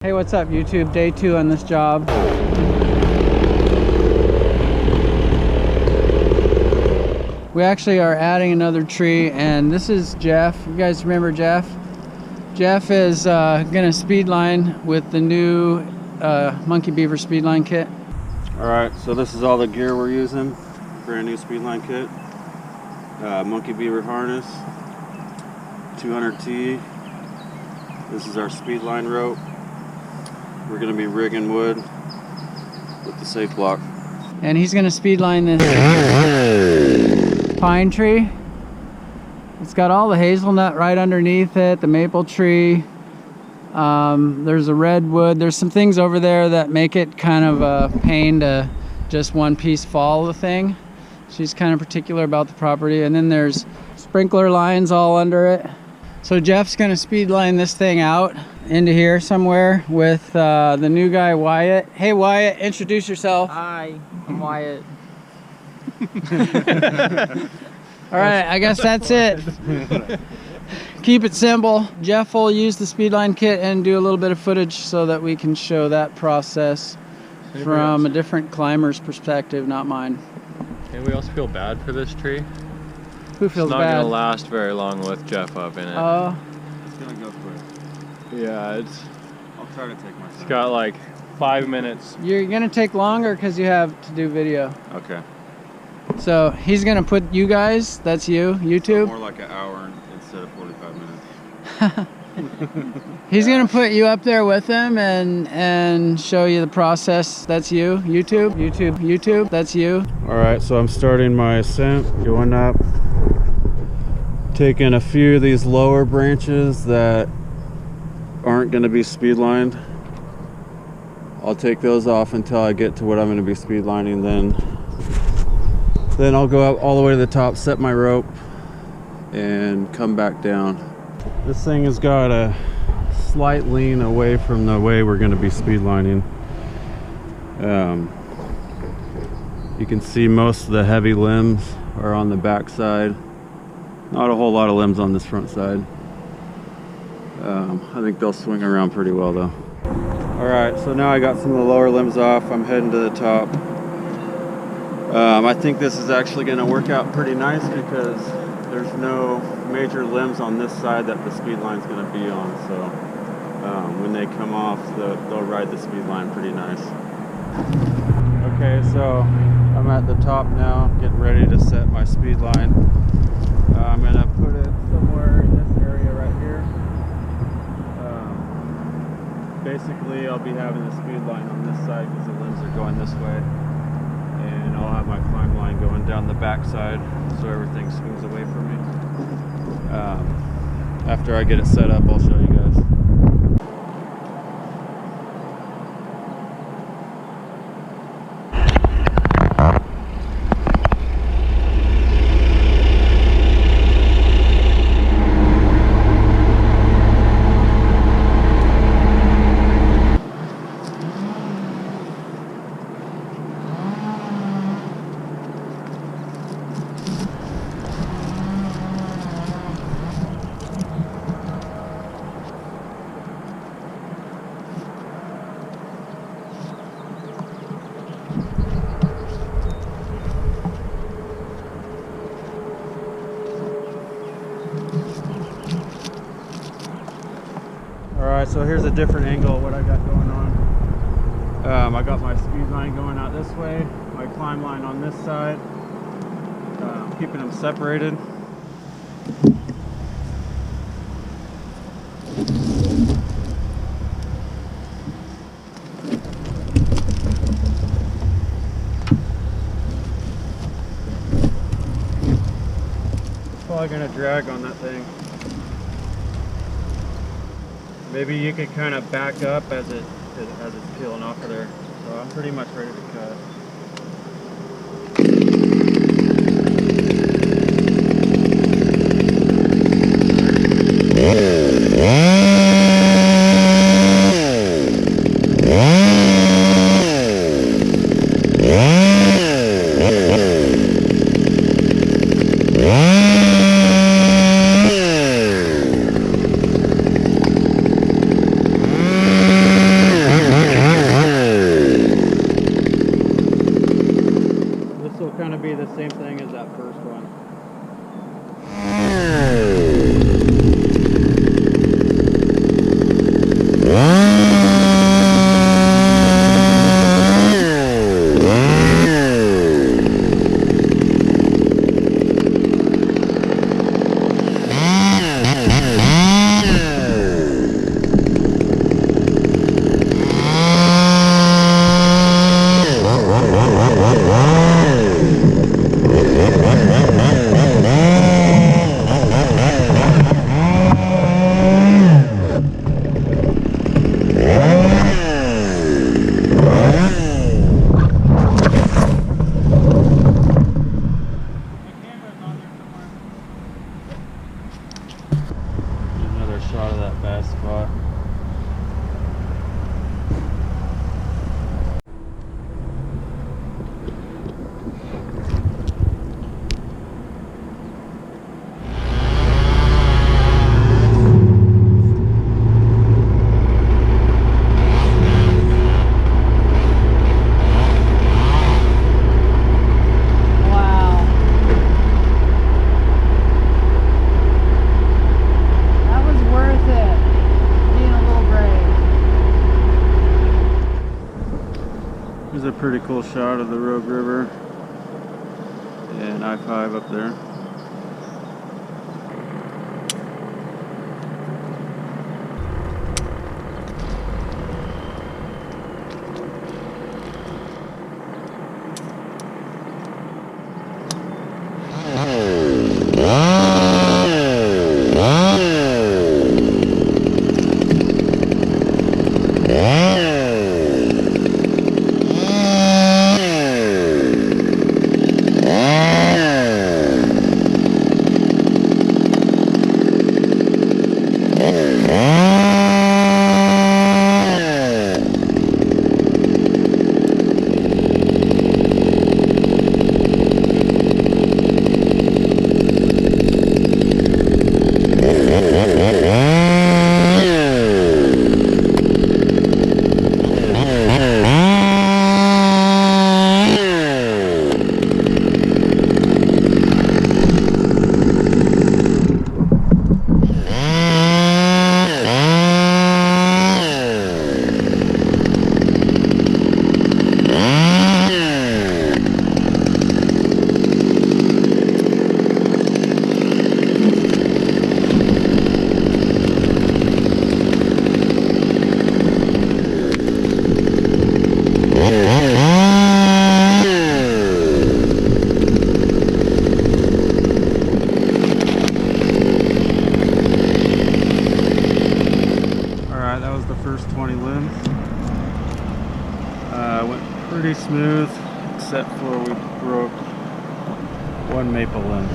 Hey, what's up YouTube? Day 2 on this job. We actually are adding another tree, and this is Jeff. You guys remember Jeff? Jeff is gonna speedline with the new Monkey Beaver speedline kit. Alright, so this is all the gear we're using. Brand new speedline kit. Monkey Beaver harness. 200T. This is our speedline rope. We're going to be rigging wood with the safe block. And he's going to speedline this pine tree. It's got all the hazelnut right underneath it, the maple tree. There's a redwood. There's some things over there that make it kind of a pain to just one piece follow the thing. She's kind of particular about the property. And then there's sprinkler lines all under it. So Jeff's going to speedline this thing out into here somewhere with the new guy Wyatt. Hey Wyatt, introduce yourself. Hi, I'm Wyatt. All right, I guess that's it. Keep it simple. Jeff will use the speedline kit and do a little bit of footage so that we can show that process from a different climber's perspective, not mine. Anybody else feel bad for this tree? Who feels it's not bad? gonna last very long with Jeff up in it. Oh. It's going to go quick. Yeah, I'll try to take my time. it's got like 5 minutes. You're gonna take longer because you have to do video. Okay. So he's gonna put you guys, that's you, YouTube. More like an hour instead of 45 minutes. He's gonna put you up there with him and show you the process. That's you, YouTube, that's you. Alright, so I'm starting my ascent, going up. Taking a few of these lower branches that aren't going to be speedlined. I'll take those off until I get to what I'm going to be speedlining. Then I'll go up all the way to the top, set my rope, and come back down. This thing has got a slight lean away from the way we're going to be speedlining. You can see most of the heavy limbs are on the back side. Not a whole lot of limbs on this front side. I think they'll swing around pretty well though. Alright, so now I got some of the lower limbs off. I'm heading to the top. I think this is actually going to work out pretty nice because there's no major limbs on this side that the speed line's going to be on. So when they come off, they'll ride the speed line pretty nice. Okay, so I'm at the top now, getting ready to set my speed line. I'm going to put it somewhere in this area right here. Basically, I'll be having the speed line on this side because the limbs are going this way. And I'll have my climb line going down the back side so everything swings away from me. After I get it set up, I'll show you guys. Alright, so here's a different angle of what I got going on. I got my speed line going out this way, my climb line on this side, keeping them separated. Probably going to drag on that thing. Maybe you could kind of back up as it's peeling off of there. So I'm pretty much ready to cut. a pretty cool shot of the Rogue River and I-5 up there. Alright, that was the first 20 limbs. Went pretty smooth, except for we broke one maple limb.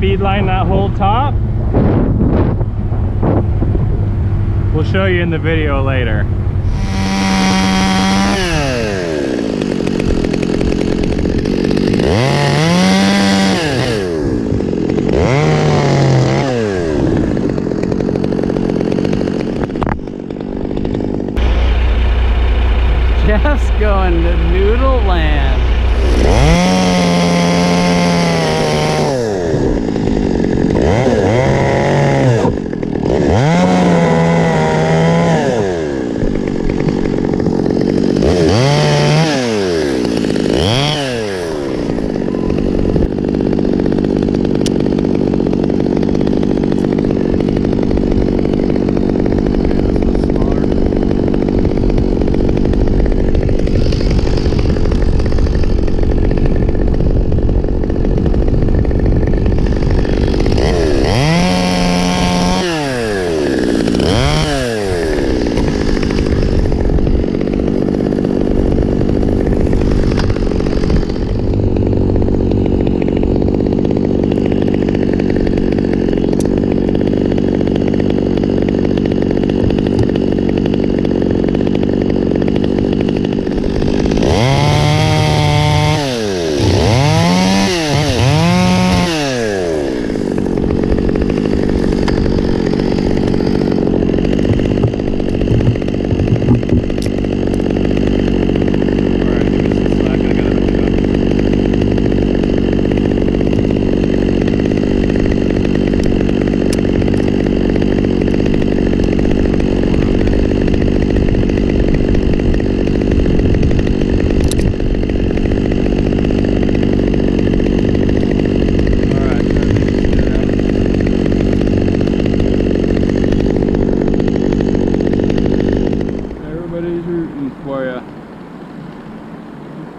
feed line that whole top. We'll show you in the video later. Jeff's going to Noodle Land.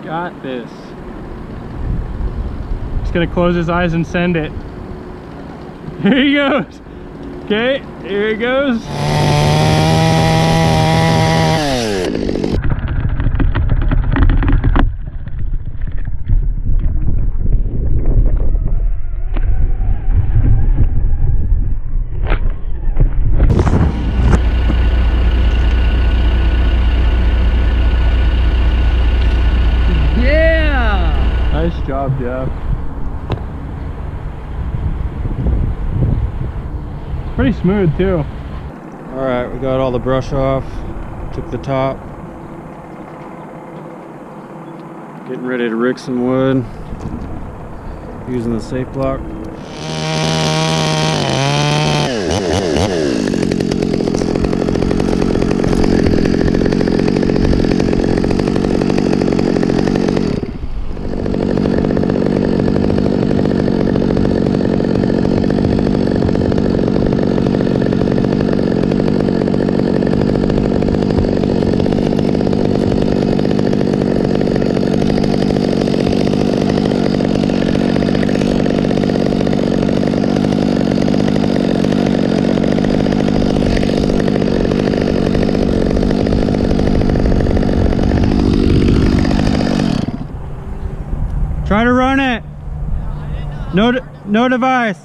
Got this. Just gonna close his eyes and send it. Here he goes. Okay, here he goes. Nice job, Jeff. Pretty smooth too. All right, we got all the brush off. Took the top. Getting ready to rig some wood. Using the safe block. Try to run it. No device.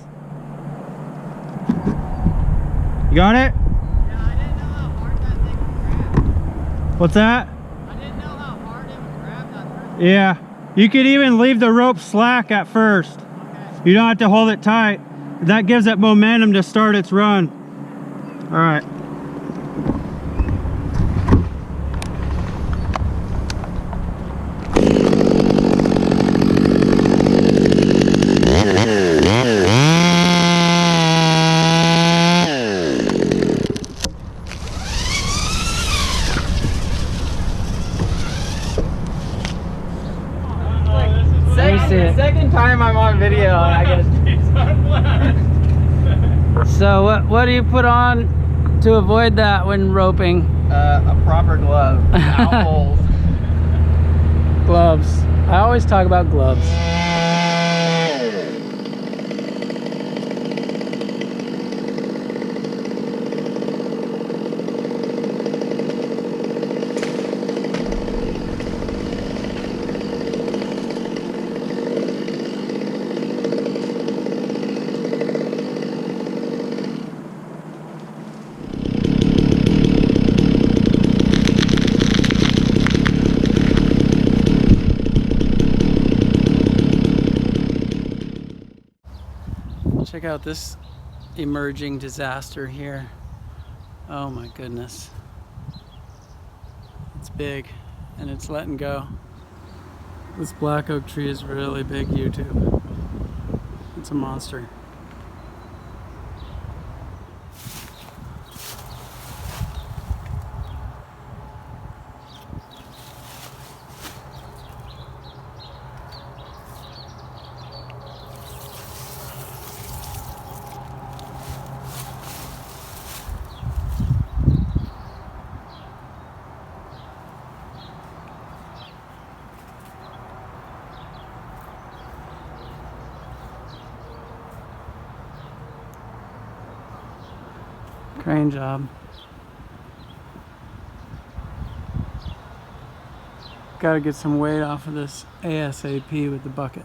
You got it? Yeah, I didn't know how hard that thing would grab. What's that? I didn't know how hard it would grab that first. Yeah. You could even leave the rope slack at first. Okay. You don't have to hold it tight. That gives it momentum to start its run. All right. Second time I'm on video and I get So what do you put on to avoid that when roping? A proper glove. Without holes. Gloves. I always talk about gloves. Check out this emerging disaster here. Oh my goodness. It's big and it's letting go. This black oak tree is really big, YouTube. It's a monster. Crane job. Gotta get some weight off of this ASAP with the bucket.